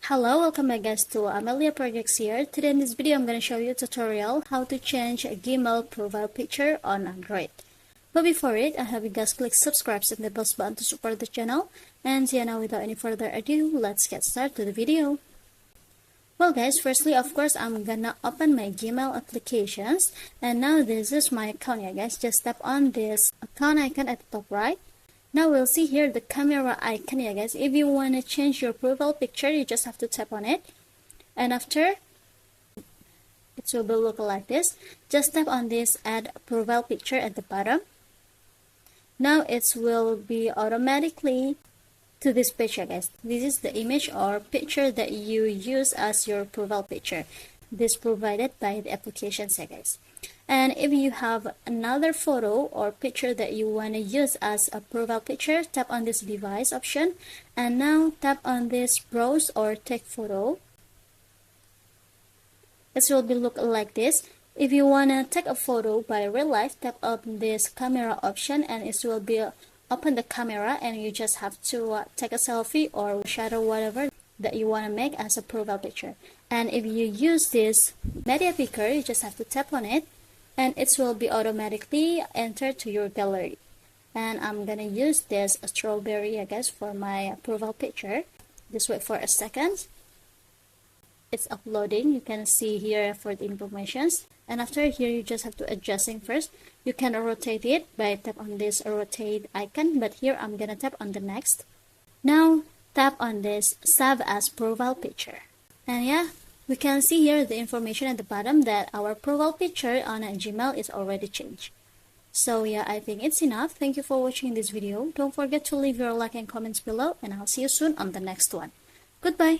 Hello, welcome back guys to Amelia Projects here. Today in this video I'm going to show you a tutorial how to change a Gmail profile picture on Android. But before it, I have you guys click subscribe and the bell button to support the channel. And yeah, now without any further ado, let's get started to the video. Well guys, firstly of course I'm gonna open my Gmail applications, and now this is my account. Yeah guys, just tap on this account icon at the top right. Now we'll see here the camera icon. Yeah guys, if you want to change your profile picture, you just have to tap on it, and after it will be look like this. Just tap on this add profile picture at the bottom. Now it will be automatically to this picture guys. This is the image or picture that you use as your profile picture. This provided by the applications guys. And if you have another photo or picture that you want to use as a profile picture, tap on this device option, and now tap on this browse or take photo. It will be look like this. If you want to take a photo by real life, tap on this camera option, and it will be open the camera, and you just have to take a selfie or shadow whatever that you want to make as a profile picture. And if you use this media picker, you just have to tap on it, and it will be automatically entered to your gallery. And I'm gonna use this strawberry I guess for my profile picture. Just wait for a second. It's uploading. You can see here for the informations, and after here you just have to adjusting first. You can rotate it by tap on this rotate icon, but here I'm gonna tap on the next. Now tap on this save as profile picture, and yeah, we can see here the information at the bottom that our profile picture on Gmail is already changed. So yeah, I think it's enough. Thank you for watching this video. Don't forget to leave your like and comments below, and I'll see you soon on the next one. Goodbye.